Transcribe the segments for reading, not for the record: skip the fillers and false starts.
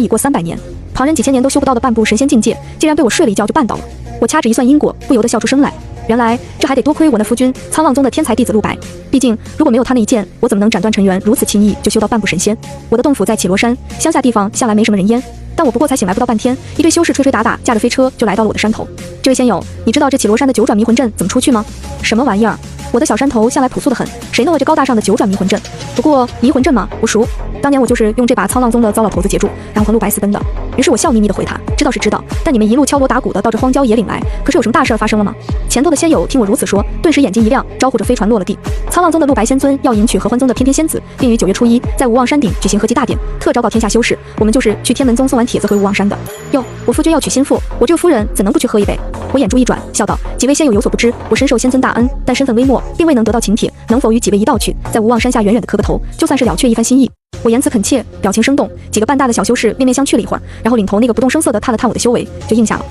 已过300年，旁人几千年都修不到的半步神仙境界，竟然被我睡了一觉就办到了。我掐指一算因果，不由得笑出声来。原来这还得多亏我那夫君沧浪宗的天才弟子陆白，毕竟如果没有他那一剑，我怎么能斩断尘缘如此轻易就修到半步神仙？我的洞府在绮罗山，乡下地方向来没什么人烟，但我不过才醒来不到半天，一堆修士吹吹打打，驾着飞车就来到了我的山头。这位仙友，你知道这绮罗山的9转迷魂阵怎么出去吗？什么玩意儿？我的小山头向来朴素的很，谁弄了这高大上的9转迷魂阵？不过迷魂阵嘛，我熟。当年我就是用这把沧浪宗的糟老头子截住，然后和陆白私奔的。于是我笑眯眯的回他，知道是知道，但你们一路敲锣打鼓的到这荒郊野岭来，可是有什么大事发生了吗？前头的仙友听我如此说，顿时眼睛一亮，招呼着飞船落了地。沧浪宗的陆白仙尊要迎娶合欢宗的翩翩仙子，并于9月初1在无望山顶举行合祭大典，特昭告天下修士，我们就是去天门宗送完帖子回无望山的。哟，我夫君要娶新妇，我这个夫人怎能不去喝一杯？我眼珠一转，笑道：几位仙友有所不知，我深受仙尊大恩，但身份微末，并未能得到请帖，能否与几位一道去，在无望山下远远的磕个头，就算是了却一番心意。我言辞恳切，表情生动，几个半大的小修士面面相觑了一会儿，然后领头那个不动声色地探了探我的修为，就应下了。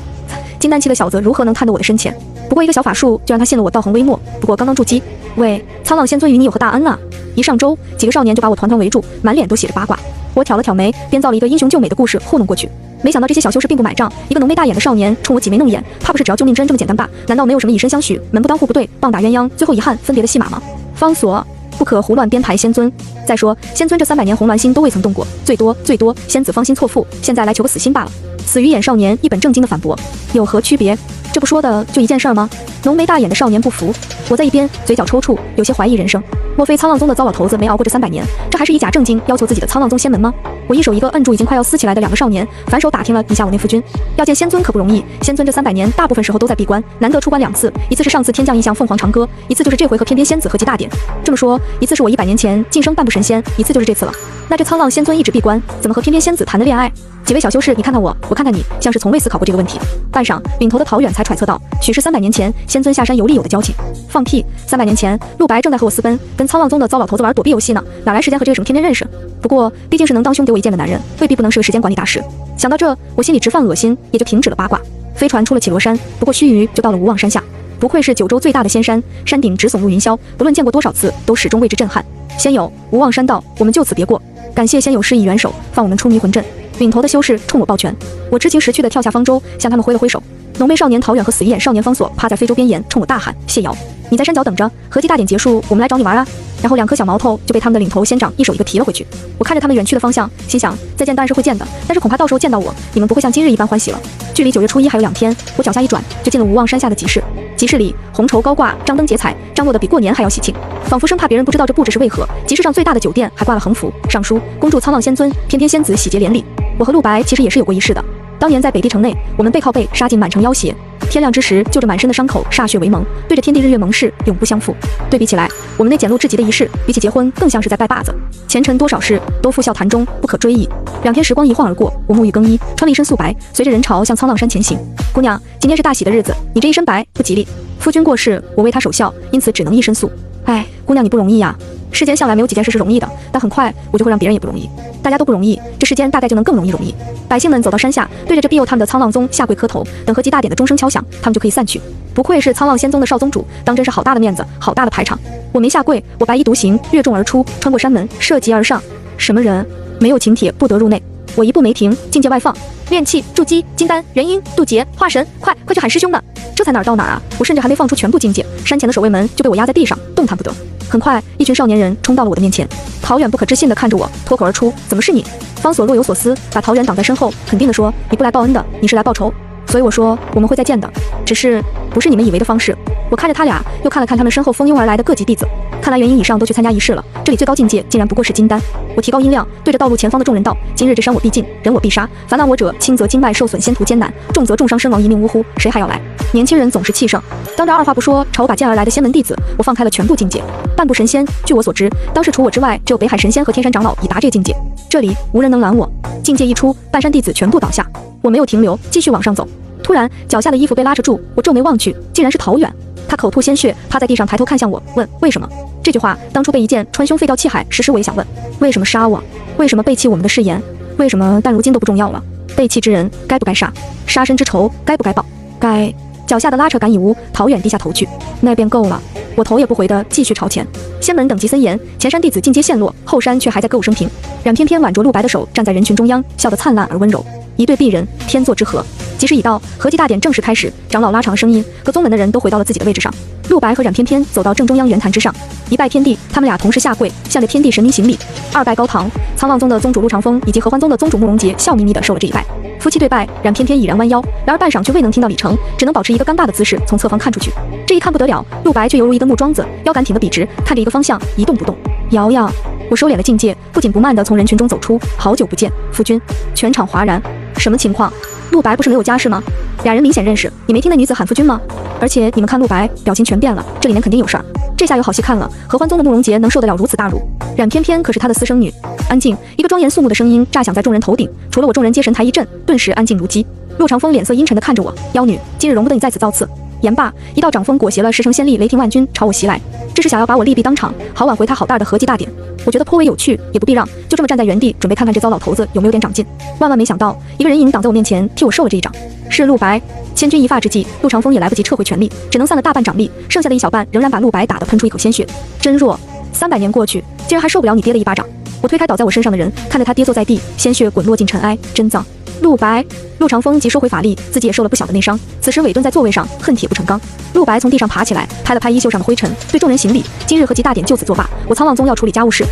金丹期的小子如何能探得我的深浅？不过一个小法术就让他信了我道行微末。不过刚刚筑基，喂，沧浪仙尊与你有何大恩啊？一上周，几个少年就把我团团围住，满脸都写着八卦。我挑了挑眉，编造了一个英雄救美的故事糊弄过去。没想到这些小修士并不买账，一个浓眉大眼的少年冲我挤眉弄眼，怕不是只要救命之恩这么简单吧？难道没有什么以身相许、门不当户不对、棒打鸳鸯、最后遗憾分别的戏码吗？方所。不可胡乱编排仙尊。再说，仙尊这300年红鸾星都未曾动过，最多仙子芳心错付，现在来求个死心罢了。死鱼眼少年一本正经的反驳，有何区别？这不说的就一件事儿吗？浓眉大眼的少年不服，我在一边嘴角抽搐，有些怀疑人生。莫非沧浪宗的糟老头子没熬过这300年，这还是以假正经要求自己的沧浪宗仙门吗？我一手一个摁住已经快要撕起来的2个少年，反手打听了一下我那夫君，要见仙尊可不容易。仙尊这300年大部分时候都在闭关，难得出关2次，一次是上次天降异象凤凰长歌，一次就是这回和翩翩仙子合祭大典。这么说，一次是我100年前晋升半步神仙，一次就是这次了。那这沧浪仙尊一直闭关，怎么和翩翩仙子谈的恋爱？几位小修士，你看看我，我看看你，像是从未思考过这个问题。半晌，领头的陶远才揣测到，许是300年前仙尊下山游历有的交情。放屁！300年前，陆白正在和我私奔，跟沧浪宗的糟老头子玩躲避游戏呢，哪来时间和这个什么天天认识？不过，毕竟是能当兄给我一剑的男人，未必不能是个时间管理大师。想到这，我心里直犯恶心，也就停止了八卦。飞船出了绮罗山，不过须臾就到了无望山下。不愧是9州最大的仙山，山顶直耸入云霄，不论见过多少次，都始终为之震撼。仙友，无望山道，我们就此别过。感谢仙友施以援手，放我们出迷魂阵。领头的修士冲我抱拳，我知情识趣地跳下方舟，向他们挥了挥手。浓眉少年陶远和死鱼眼少年方所趴在非洲边沿，冲我大喊：谢瑶，你在山脚等着，合祭大典结束，我们来找你玩啊！然后2颗小毛头就被他们的领头仙长一手一个提了回去。我看着他们远去的方向，心想再见当然是会见的，但是恐怕到时候见到我，你们不会像今日一般欢喜了。距离9月初1还有2天，我脚下一转，就进了无望山下的集市。集市里红绸高挂，张灯结彩，张罗得比过年还要喜庆，仿佛生怕别人不知道这布置是为何。集市上最大的酒店还挂了横幅，上书恭祝沧浪仙尊、翩翩仙子喜结连理。我和陆白其实也是有过一事的，当年在北地城内，我们背靠背杀进满城妖邪，天亮之时就着满身的伤口歃血为盟，对着天地日月盟誓永不相负。对比起来，我们那简陋至极的仪式，比起结婚更像是在拜把子。前尘多少事都付笑谈中，不可追忆。2天时光一晃而过，我沐浴更衣，穿了一身素白，随着人潮向沧浪山前行。姑娘，今天是大喜的日子，你这一身白不吉利。夫君过世，我为他守孝，因此只能一身素。哎，姑娘你不容易呀。世间向来没有几件事是容易的，但很快我就会让别人也不容易。大家都不容易，这世间大概就能更容易。百姓们走到山下，对着这庇佑他们的沧浪宗下跪磕头，等合祭大典的钟声敲响，他们就可以散去。不愧是沧浪仙宗的少宗主，当真是好大的面子，好大的排场。我没下跪，我白衣独行，跃众而出，穿过山门，涉级而上。什么人？没有请帖不得入内。我一步没停，境界外放，炼气、筑基、金丹、元婴、渡劫、化神，快去喊师兄呢！这才哪儿到哪儿啊！我甚至还没放出全部境界，山前的守卫们就被我压在地上，动弹不得。很快，一群少年人冲到了我的面前。陶远不可置信地看着我，脱口而出：“怎么是你？”方所若有所思，把陶远挡在身后，肯定地说：“你不来报恩的，你是来报仇。”所以我说我们会再见的，只是不是你们以为的方式。我看着他俩，又看了看他们身后蜂拥而来的各级弟子，看来元婴以上都去参加仪式了，这里最高境界竟然不过是金丹。我提高音量，对着道路前方的众人道：“今日这山我必尽，人我必杀，凡拦我者，轻则经脉受损，先途艰难；重则重伤身亡，一命呜呼，谁还要来？”年轻人总是气盛，当着二话不说，朝我把剑而来的仙门弟子，我放开了全部境界。半步神仙，据我所知，当时除我之外，只有北海神仙和天山长老已达这个境界，这里无人能拦我。境界一出，半山弟子全部倒下，我没有停留，继续往上走。突然，脚下的衣服被拉扯住，我皱眉望去，竟然是陶远。他口吐鲜血，趴在地上抬头看向我，问：“为什么？”这句话当初被一剑穿胸废掉气海，时时我也想问：为什么杀我？为什么背弃我们的誓言？为什么？但如今都不重要了。背弃之人该不该杀？杀身之仇该不该报？该。脚下的拉扯感已无，陶远低下头去。那便够了。我头也不回地继续朝前。仙门等级森严，前山弟子尽皆陷落，后山却还在歌舞升平。冉翩翩挽着陆白的手，站在人群中央，笑得灿烂而温柔。一对璧人，天作之合。吉时已到，合祭大典正式开始。长老拉长声音，各宗门的人都回到了自己的位置上。陆白和冉翩翩走到正中央圆坛之上，一拜天地，他们俩同时下跪，向着天地神明行礼。二拜高堂，苍浪宗的宗主陆长风以及合欢宗的宗主慕容杰笑眯眯地受了这一拜。夫妻对拜，冉翩翩已然弯腰，然而半晌却未能听到礼成，只能保持一个尴尬的姿势从侧方看出去。这一看不得了，陆白却犹如一根木桩子，腰杆挺得笔直，看着一个方向一动不动。瑶瑶，我收敛了境界，不紧不慢地从人群中走出。好久不见，夫君。全场哗然，什么情况？陆白不是没有家世吗？俩人明显认识，你没听那女子喊夫君吗？而且你们看陆白表情全变了，这里面肯定有事儿。这下有好戏看了，合欢宗的慕容杰能受得了如此大辱？冉翩翩可是他的私生女。安静，一个庄严肃穆的声音炸响在众人头顶，除了我，众人皆神台一震，顿时安静如鸡。陆长风脸色阴沉地看着我，妖女，今日容不得你在此造次。言罢，一道掌风裹挟了10成仙力，雷霆万钧朝我袭来，这是想要把我利毙当场，好挽回他好大的合祭大典。我觉得颇为有趣，也不避让，就这么站在原地，准备看看这糟老头子有没有点长进。万万没想到，一个人影挡在我面前，替我受了这一掌。是陆白。千钧一发之际，陆长风也来不及撤回全力，只能散了大半掌力，剩下的一小半仍然把陆白打得喷出一口鲜血。真弱！300年过去，竟然还受不了你爹的一巴掌。我推开倒在我身上的人，看着他跌坐在地，鲜血滚落进尘埃，真脏。陆白，陆长风急收回法力，自己也受了不小的内伤，此时委蹲在座位上，恨铁不成钢。陆白从地上爬起来，拍了拍衣袖上的灰尘，对众人行礼：今日合祭大典就此作罢，我苍浪宗要处理家务事，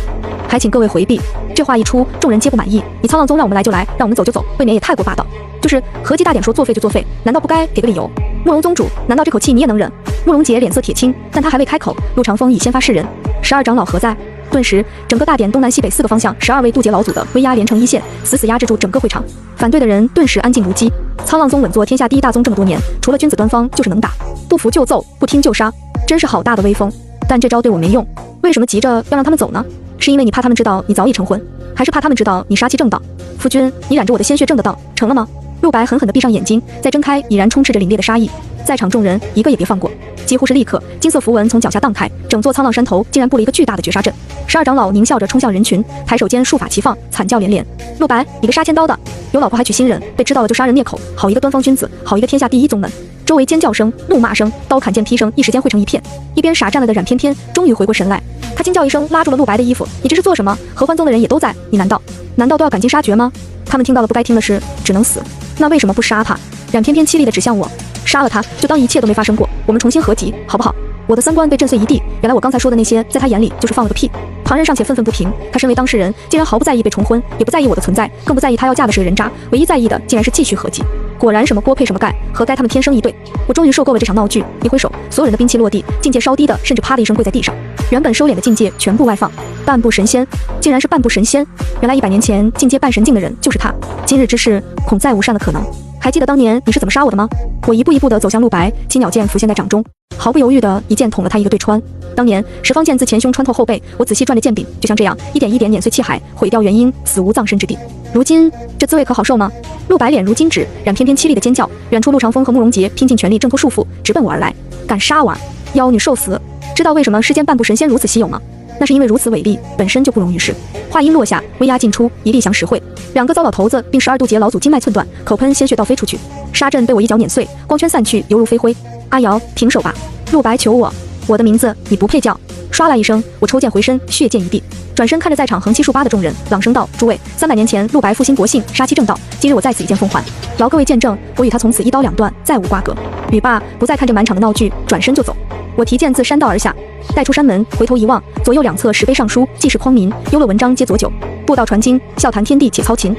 还请各位回避。这话一出，众人皆不满意，你苍浪宗让我们来就来，让我们走就走，未免也太过霸道。就是合祭大典说作废就作废，难道不该给个理由？慕容宗主，难道这口气你也能忍？慕容杰脸色铁青，但他还未开口，陆长风已先发制人。12长老何在？顿时，整个大典东南西北4个方向，12位渡劫老祖的威压连成一线，死死压制住整个会场。反对的人顿时安静如鸡。苍浪宗稳坐天下第一大宗这么多年，除了君子端方就是能打，不服就揍，不听就杀，真是好大的威风。但这招对我没用，为什么急着要让他们走呢？是因为你怕他们知道你早已成婚，还是怕他们知道你杀气正道？夫君，你染着我的鲜血正的道，成了吗？陆白狠狠地闭上眼睛，再睁开已然充斥着凛冽的杀意。在场众人一个也别放过。几乎是立刻，金色符文从脚下荡开，整座苍浪山头竟然布了一个巨大的绝杀阵。12长老狞笑着冲向人群，抬手间术法齐放，惨叫连连。陆白，你个杀千刀的，有老婆还娶新人，被知道了就杀人灭口，好一个端方君子，好一个天下第一宗门。周围尖叫声、怒骂声、刀砍剑劈声一时间汇成一片。一边傻站了的冉翩翩终于回过神来，他惊叫一声，拉住了陆白的衣服：“你这是做什么？合欢宗的人也都在，你难道都要赶尽杀绝吗？”他们听到了不该听的事，只能死。那为什么不杀他？冉翩翩凄厉地指向我：“杀了他，就当一切都没发生过，我们重新合集，好不好？”我的三观被震碎一地，原来我刚才说的那些，在他眼里就是放了个屁。旁人尚且愤愤不平，他身为当事人，竟然毫不在意被重婚，也不在意我的存在，更不在意他要嫁的是个人渣，唯一在意的竟然是继续合集。果然什么锅配什么盖，活该他们天生一对。我终于受够了这场闹剧，一挥手，所有人的兵器落地，境界稍低的甚至啪的一声跪在地上，原本收敛的境界全部外放。半步神仙，竟然是半步神仙！原来100年前境界半神境的人就是他，今日之事恐再无善的可能。还记得当年你是怎么杀我的吗？我一步一步地走向陆白，青鸟剑浮现在掌中，毫不犹豫地一剑捅了他一个对穿。当年十方剑自前胸穿透后背，我仔细转着剑柄，就像这样一点一点碾碎气海，毁掉元婴，死无葬身之地。如今这滋味可好受吗？陆白脸如金纸，冉翩翩凄厉的尖叫，远处陆长风和慕容杰拼尽全力挣脱束缚，直奔我而来。敢杀我，妖女受死！知道为什么世间半步神仙如此稀有吗？那是因为如此伟力本身就不容于世。话音落下，威压尽出，一力降十会，两个糟老头子并12渡劫老祖筋脉寸断，口喷鲜血倒飞出去，沙阵被我一脚碾碎，光圈散去，犹如飞灰。阿瑶，停手吧！陆白求我的名字你不配叫。唰啦一声，我抽剑回身，血溅一地，转身看着在场横七竖八的众人，朗声道：“诸位，300年前陆白复兴国姓，杀气正道，今日我在此一剑奉还，劳各位见证，我与他从此一刀两断，再无瓜葛。”语罢，不再看这满场的闹剧，转身就走。我提剑自山道而下，带出山门，回头一望，左右两侧石碑上书：“济世匡民，优乐文章皆佐酒，布道传经，笑谈天地且操琴。”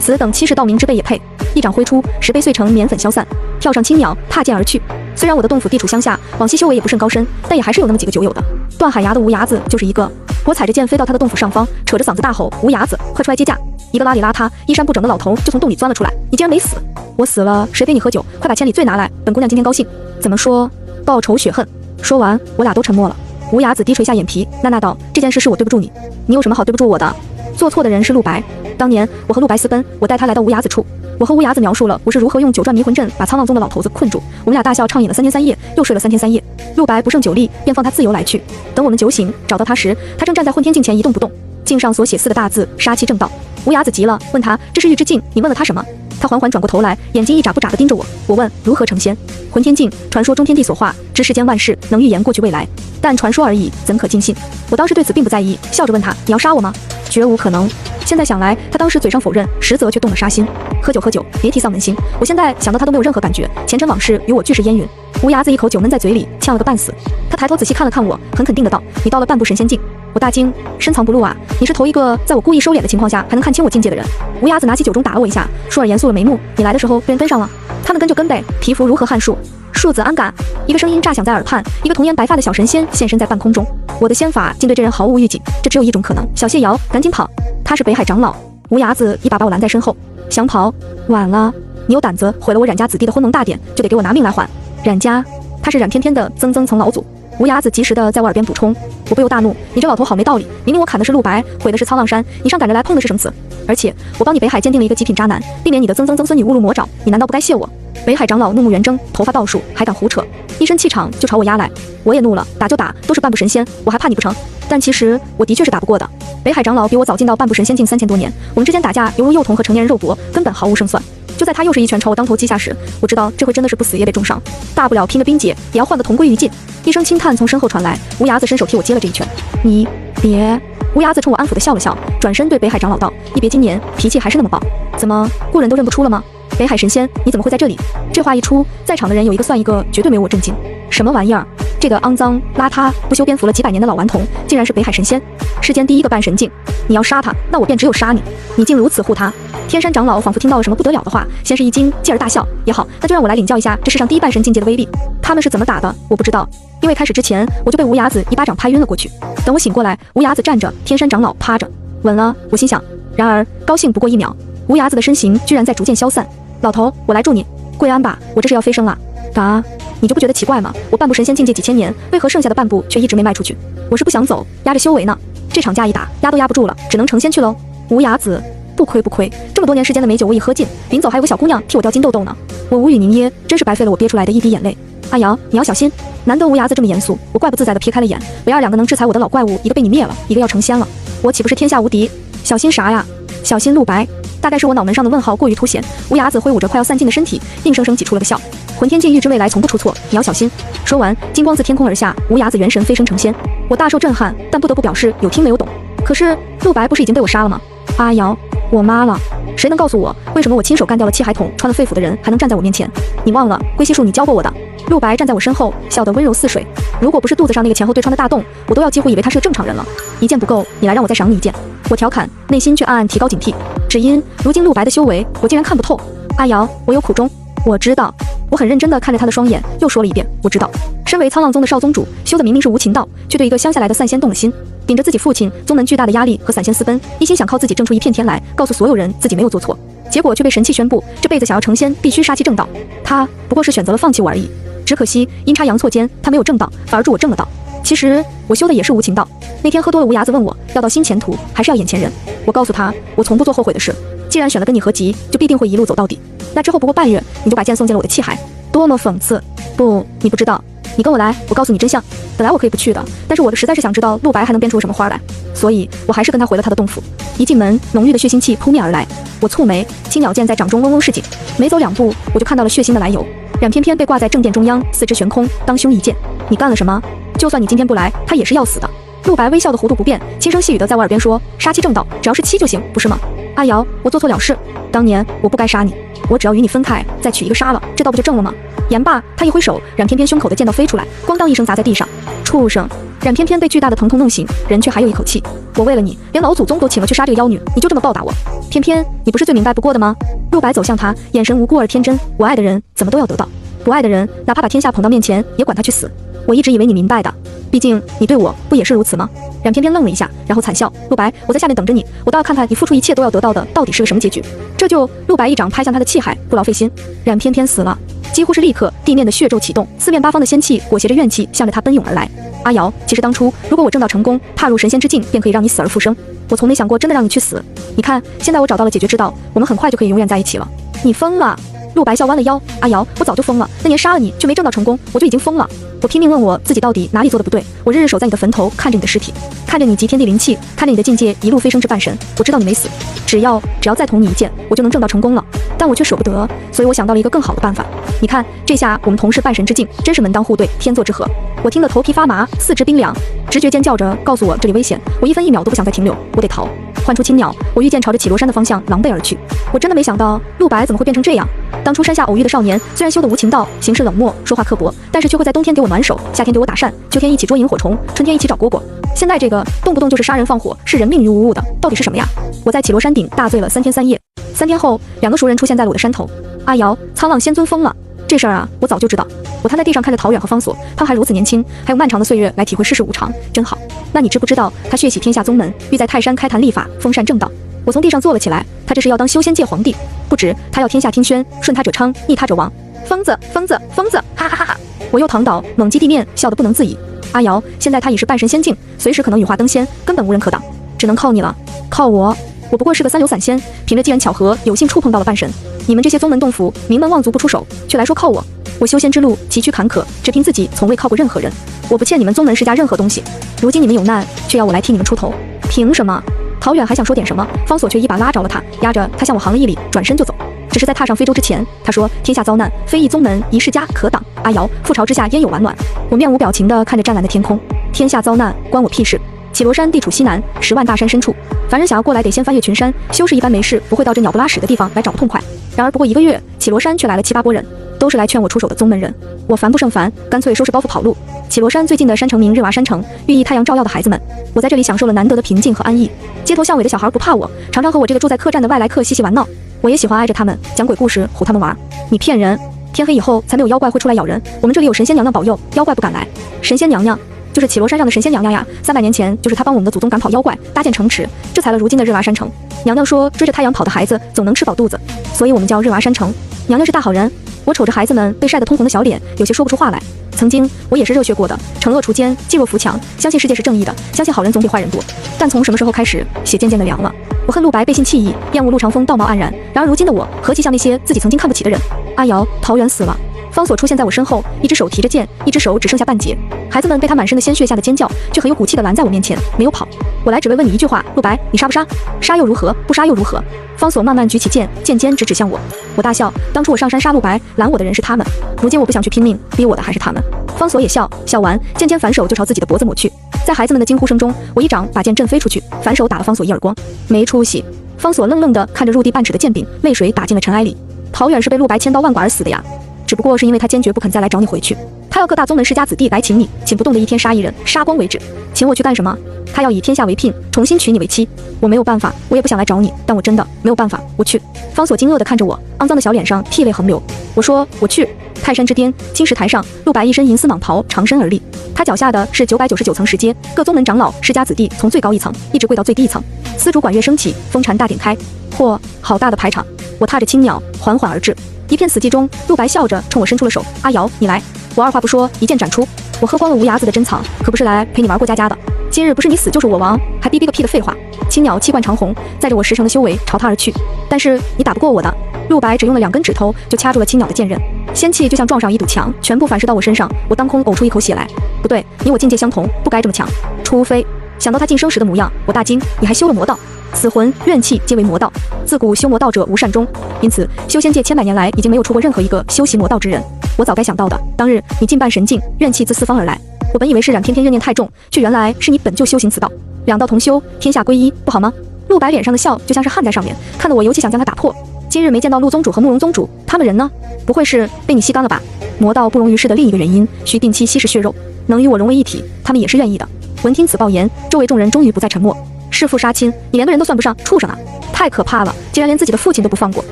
此等欺世盗名之辈也配？一掌挥出，石碑碎成棉粉消散，跳上青鸟，踏剑而去。虽然我的洞府地处乡下，往昔修为也不甚高深，但也还是有那么几个酒友的。断海崖的无崖子就是一个。我踩着剑飞到他的洞府上方，扯着嗓子大吼：“无崖子，快出来接驾！”一个邋里邋遢、衣衫不整的老头就从洞里钻了出来：“你竟然没死！我死了，谁陪你喝酒？快把千里醉拿来，本姑娘今天高兴。怎么说？报仇雪恨。”说完，我俩都沉默了。无崖子低垂下眼皮，呐呐道：“这件事是我对不住你，你有什么好对不住我的？做错的人是陆白。当年我和陆白私奔，我带他来到无崖子处，我和无崖子描述了我是如何用九转迷魂阵把苍浪宗的老头子困住。我们俩大笑畅饮了3天3夜，又睡了3天3夜。陆白不胜酒力，便放他自由来去。等我们酒醒找到他时，他正站在混天镜前一动不动。镜上所写4个大字：杀气正道。无崖子急了，问他这是玉之镜，你问了他什么？他缓缓转过头来，眼睛一眨不眨地盯着我。我问如何成仙？浑天镜，传说中天地所化，知世间万事，能预言过去未来，但传说而已，怎可尽信？我当时对此并不在意，笑着问他：你要杀我吗？绝无可能。现在想来，他当时嘴上否认，实则却动了杀心。喝酒，别提丧门星。我现在想到他都没有任何感觉，前尘往事与我俱是烟云。无崖子一口酒闷在嘴里，呛了个半死。他抬头仔细看了看我，很肯定的道：你到了半步神仙境。我大惊，深藏不露啊！你是头一个在我故意收敛的情况下还能看清我境界的人。无崖子拿起酒盅打了我一下，舒尔严肃了眉目：你来的时候被人跟上了，他们跟就跟呗，皮肤如何撼树？庶子安敢？一个声音乍响在耳畔，一个童颜白发的小神仙现身在半空中。我的仙法竟对这人毫无预警，这只有一种可能。小谢瑶，赶紧跑！他是北海长老。无崖子一把把我拦在身后，想跑，晚了。你有胆子毁了我冉家子弟的婚盟大典，就得给我拿命来还。冉家，他是冉翩翩的曾曾老祖。无崖子及时的在我耳边补充，我不由大怒，你这老头好没道理，明明我砍的是陆白，毁的是沧浪山，你上赶着来碰的是什么瓷？而且我帮你北海鉴定了一个极品渣男，避免你的曾孙女误入魔爪，你难道不该谢我？北海长老怒目圆睁，头发倒竖，还敢胡扯，一身气场就朝我压来。我也怒了，打就打，都是半步神仙，我还怕你不成？但其实我的确是打不过的。北海长老比我早进到半步神仙境3000多年，我们之间打架犹如幼童和成年人肉搏，根本毫无胜算。就在他又是一拳朝我当头击下时，我知道这回真的是不死也得重伤，大不了拼个冰解，也要换个同归于尽。一声轻叹从身后传来，无崖子伸手替我接了这一拳。你别。无崖子冲我安抚的笑了笑，转身对北海长老道：一别今年，脾气还是那么暴，怎么故人都认不出了吗？北海神仙，你怎么会在这里？这话一出，在场的人有一个算一个，绝对没有我震惊。什么玩意儿？这个肮脏邋遢不修边幅了几百年的老顽童，竟然是北海神仙，世间第一个半神境。你要杀他，那我便只有杀你。你竟如此护他！天山长老仿佛听到了什么不得了的话，先是一惊，继而大笑。也好，那就让我来领教一下这世上第一半神境界的威力。他们是怎么打的？我不知道，因为开始之前我就被无崖子一巴掌拍晕了过去。等我醒过来，无崖子站着，天山长老趴着，稳了。我心想，然而高兴不过1秒，无崖子的身形居然在逐渐消散。老头，我来助你，跪安吧，我这是要飞升了。啊，你就不觉得奇怪吗？我半步神仙境界几千年，为何剩下的半步却一直没迈出去？我是不想走，压着修为呢。这场架一打，压都压不住了，只能成仙去喽。无崖子，不亏，这么多年时间的美酒我已喝尽，临走还有个小姑娘替我掉金豆豆呢。我无语凝噎，真是白费了我憋出来的一滴眼泪。阿瑶，你要小心。难得无崖子这么严肃，我怪不自在的撇开了眼。唯二2个能制裁我的老怪物，一个被你灭了，一个要成仙了，我岂不是天下无敌？小心啥呀？小心陆白。大概是我脑门上的问号过于凸显，无崖子挥舞着快要散尽的身体，硬生生挤出了个笑。浑天境预知未来从不出错，你要小心。说完，金光自天空而下，无崖子元神飞升成仙。我大受震撼，但不得不表示有听没有懂。可是陆白不是已经被我杀了吗？阿瑶，我妈了。谁能告诉我，为什么我亲手干掉了七海桶穿了肺腑的人，还能站在我面前？你忘了龟息术你教过我的。陆白站在我身后，笑得温柔似水。如果不是肚子上那个前后对穿的大洞，我都要几乎以为他是个正常人了。一剑不够，你来让我再赏你一剑。我调侃，内心却暗暗提高警惕，只因如今陆白的修为，我竟然看不透。阿瑶，我有苦衷。我知道。我很认真地看着他的双眼，又说了一遍，我知道。身为沧浪宗的少宗主，修的明明是无情道，却对一个乡下来的散仙动了心，顶着自己父亲宗门巨大的压力和散仙私奔，一心想靠自己挣出一片天来，告诉所有人自己没有做错，结果却被神器宣布，这辈子想要成仙必须杀气正道。他不过是选择了放弃我而已，只可惜阴差阳错间，他没有正道，反而助我正了道。其实我修的也是无情道。那天喝多了，无崖子问我要到新前途还是要眼前人，我告诉他，我从不做后悔的事，既然选了跟你合集，就必定会一路走到底。那之后不过半月，你就把剑送进了我的气海，多么讽刺！不，你不知道，你跟我来，我告诉你真相。本来我可以不去的，但是我实在是想知道陆白还能编出什么花来，所以我还是跟他回了他的洞府。一进门，浓郁的血腥气扑面而来，我蹙眉，青鸟剑在掌中嗡嗡示警，没走2步，我就看到了血腥的来由。冉翩翩被挂在正殿中央，四肢悬空，当胸一剑。你干了什么？就算你今天不来，他也是要死的。陆白微笑的弧度不变，轻声细语的在我耳边说：杀气正道，只要是7就行，不是吗？阿瑶，我做错了事，当年我不该杀你，我只要与你分开，再娶一个杀了，这道不就正了吗？言罢，他一挥手，冉翩翩胸口的剑道飞出来，咣当一声砸在地上。畜生！冉翩翩被巨大的疼痛弄醒，人却还有一口气。我为了你，连老祖宗都请了去杀这个妖女，你就这么报答我？翩翩，你不是最明白不过的吗？陆白走向他，眼神无辜而天真。我爱的人怎么都要得到，不爱的人哪怕把天下捧到面前，也管他去死。我一直以为你明白的，毕竟你对我不也是如此吗？冉翩翩愣了一下，然后惨笑。陆白，我在下面等着你，我倒要看看你付出一切都要得到的到底是个什么结局。这就陆白一掌拍向他的气海，不劳费心。冉翩翩死了，几乎是立刻，地面的血咒启动，四面八方的仙气裹挟着怨气向着他奔涌而来。阿瑶，其实当初如果我正道成功，踏入神仙之境，便可以让你死而复生。我从没想过真的让你去死。你看，现在我找到了解决之道，我们很快就可以永远在一起了。你疯了！陆白笑弯了腰。阿瑶，我早就疯了，那年杀了你却没正道成功，我就已经疯了。我拼命问我自己到底哪里做的不对。我日日守在你的坟头，看着你的尸体，看着你集天地灵气，看着你的境界一路飞升至半神。我知道你没死，只要再捅你一剑，我就能证到成功了。但我却舍不得，所以我想到了一个更好的办法。你看，这下我们同是半神之境，真是门当户对，天作之合。我听得头皮发麻，四肢冰凉，直觉尖叫着告诉我这里危险。我一分一秒都不想再停留，我得逃。唤出青鸟，我御剑朝着绮罗山的方向狼狈而去。我真的没想到陆白怎么会变成这样。当初山下偶遇的少年，虽然修得无情道，行事冷漠，说话刻薄，但是却会在冬天给我暖手，夏天给我打扇，秋天一起捉萤火虫，春天一起找蝈蝈。现在这个动不动就是杀人放火，视人命于无物的，到底是什么呀？我在绮罗山顶大醉了3天3夜。3天后，2个熟人出现在了我的山头。阿瑶，苍浪仙尊疯了。这事儿啊，我早就知道。我瘫在地上看着陶远和方所，他们还如此年轻，还有漫长的岁月来体会世事无常，真好。那你知不知道他血洗天下宗门，欲在泰山开坛立法，封禅正道？我从地上坐了起来，他这是要当修仙界皇帝，不止，他要天下听宣，顺他者昌，逆他者亡。疯子，疯子，疯子！哈哈哈哈！我又躺倒，猛击地面，笑得不能自已。阿瑶，现在他已是半神仙境，随时可能羽化登仙，根本无人可挡，只能靠你了。靠我？我不过是个三流散仙，凭着机缘巧合，有幸触碰到了半神。你们这些宗门洞府、名门望族不出手，却来说靠我。我修仙之路崎岖坎坷，只凭自己从未靠过任何人。我不欠你们宗门世家任何东西，如今你们有难，却要我来替你们出头，凭什么？陶远还想说点什么，方所却一把拉着了他，压着他向我行了一礼，转身就走。只是在踏上非洲之前，他说：“天下遭难，非一宗门一世家可挡。阿瑶，覆巢之下焉有完卵？”我面无表情地看着湛蓝的天空，天下遭难关我屁事。绮罗山地处西南，10万大山深处，凡人想要过来得先翻越群山，修士一般没事不会到这鸟不拉屎的地方来找个痛快。然而不过1个月，绮罗山却来了7、8拨人，都是来劝我出手的宗门人。我烦不胜烦，干脆收拾包袱跑路。绮罗山最近的山城名日娃山城，寓意太阳照耀的孩子们。我在这里享受了难得的平静和安逸。街头巷尾的小孩不怕我，常常和我这个住在客栈的外来客嬉戏玩闹。我也喜欢挨着他们讲鬼故事，唬他们玩。你骗人！天黑以后才没有妖怪会出来咬人，我们这里有神仙娘娘保佑，妖怪不敢来。神仙娘娘就是绮罗山上的神仙娘娘呀，300年前就是她帮我们的祖宗赶跑妖怪，搭建城池，这才了如今的日娃山城。娘娘说，追着太阳跑的孩子总能吃饱肚子，所以我们叫日娃山城。娘娘是大好人。我瞅着孩子们被晒得通红的小脸，有些说不出话来。曾经我也是热血过的，惩恶除奸，济弱扶强，相信世界是正义的，相信好人总比坏人多。但从什么时候开始，血渐渐的凉了。我恨陆白背信弃义，厌恶陆长风道貌岸然。然而如今的我，何其像那些自己曾经看不起的人。阿瑶，桃园死了。方所出现在我身后，一只手提着剑，一只手只剩下半截。孩子们被他满身的鲜血吓得尖叫，却很有骨气地拦在我面前，没有跑。我来只为问你一句话，陆白，你杀不杀？杀又如何？不杀又如何？方所慢慢举起剑，剑尖直指向我。我大笑，当初我上山杀陆白，拦我的人是他们，如今我不想去拼命，逼我的还是他们。方所也笑，笑完，剑尖反手就朝自己的脖子抹去。在孩子们的惊呼声中，我一掌把剑震飞出去，反手打了方所一耳光。没出息。方所愣愣地看着入地半尺的剑柄，泪水打进了尘埃里。陶远是被陆白千刀万剐而死的呀，只不过是因为他坚决不肯再来找你回去。他要各大宗门世家子弟来请你，请不动的一天杀一人，杀光为止。请我去干什么？他要以天下为聘，重新娶你为妻。我没有办法，我也不想来找你，但我真的没有办法，我去。方所惊愕地看着我，肮脏的小脸上涕泪横流。我说我去。泰山之巅，青石台上，陆白一身银丝蟒袍，长身而立。他脚下的是999层石阶，各宗门长老、世家子弟从最高一层一直跪到最低一层。丝竹管乐升起，风禅大典开。嚯，好大的排场！我踏着青鸟缓缓而至。一片死寂中，陆白笑着冲我伸出了手。阿瑶，你来。我二话不说，一剑斩出。我喝光了无崖子的珍藏，可不是来陪你玩过家家的。今日不是你死就是我亡，还逼个屁的废话。青鸟气贯长虹，载着我10成的修为朝他而去。但是你打不过我的。陆白只用了2根指头就掐住了青鸟的剑刃，仙气就像撞上一堵墙，全部反射到我身上。我当空呕出一口血来。不对，你我境界相同，不该这么强。除非……想到他晋升时的模样，我大惊。你还修了魔道？死魂怨气皆为魔道，自古修魔道者无善终，因此修仙界千百年来已经没有出过任何一个修习魔道之人。我早该想到的。当日你近半神境，怨气自四方而来，我本以为是冉天天怨念太重，却原来是你本就修行此道。2道同修，天下归一，不好吗？陆白脸上的笑就像是焊在上面，看得我尤其想将它打破。今日没见到陆宗主和慕容宗主，他们人呢？不会是被你吸干了吧？魔道不容于世的另一个原因，需定期吸食血肉，能与我融为一体，他们也是愿意的。闻听此报言，周围众人终于不再沉默。弑父杀亲，你连个人都算不上，畜生啊！太可怕了，竟然连自己的父亲都不放过。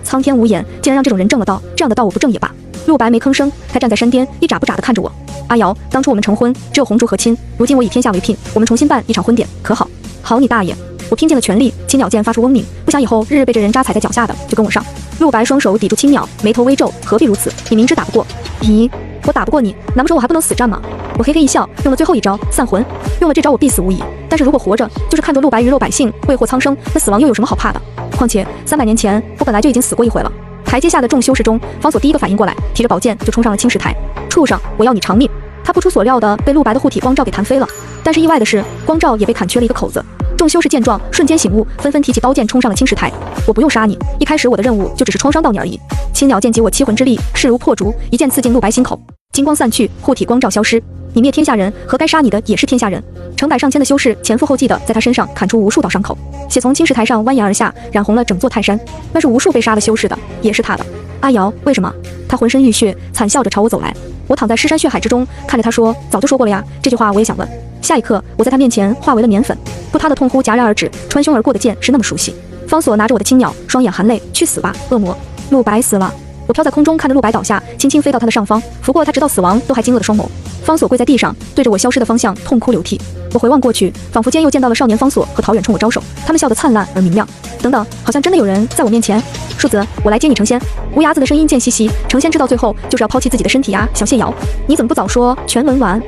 苍天无眼，竟然让这种人正了道，这样的道我不正也罢。陆白没吭声，他站在山巅，一眨不眨地看着我。阿瑶，当初我们成婚只有红烛和亲，如今我以天下为聘，我们重新办一场婚典，可好？好你大爷！我拼尽了全力，青鸟剑发出嗡鸣，不想以后日日被这人渣踩在脚下的，就跟我上。陆白双手抵住青鸟，眉头微皱，何必如此？你明知打不过。咦，我打不过你，难不成我还不能死战吗？我嘿嘿一笑，用了最后一招散魂。用了这招我必死无疑，但是如果活着，就是看着陆白鱼肉百姓为祸苍生，那死亡又有什么好怕的？况且300年前我本来就已经死过一回了。台阶下的众修士中，方所第一个反应过来，提着宝剑就冲上了青石台。畜生，我要你偿命！他不出所料的被陆白的护体光罩给弹飞了，但是意外的是，光罩也被砍缺了一个口子。众修士见状，瞬间醒悟，纷纷提起刀剑冲上了青石台。我不用杀你，一开始我的任务就只是创伤到你而已。青鸟剑集我7魂之力，势如破竹，一剑刺进陆白心口，金光散去，护体光罩消失。你灭天下人，和该杀你的也是天下人。成百上千的修士前赴后继的在他身上砍出无数道伤口，血从青石台上蜿蜒而下，染红了整座泰山。那是无数被杀的修士的，也是他的。阿瑶，为什么？他浑身浴血，惨笑着朝我走来。我躺在尸山血海之中，看着他说：“早就说过了呀。”这句话我也想问。下一刻，我在他面前化为了棉粉，不他的痛呼戛然而止，穿胸而过的剑是那么熟悉。方所拿着我的青鸟，双眼含泪：“去死吧，恶魔！”陆白死了。我飘在空中，看着陆白倒下，轻轻飞到他的上方，拂过他直到死亡都还惊愕的双眸。方所跪在地上，对着我消失的方向痛哭流涕。我回望过去，仿佛间又见到了少年方所和陶远冲我招手，他们笑得灿烂而明亮。等等，好像真的有人在我面前。庶子，我来接你成仙。无崖子的声音渐稀稀，成仙知道最后就是要抛弃自己的身体呀，小谢瑶，你怎么不早说？全文完。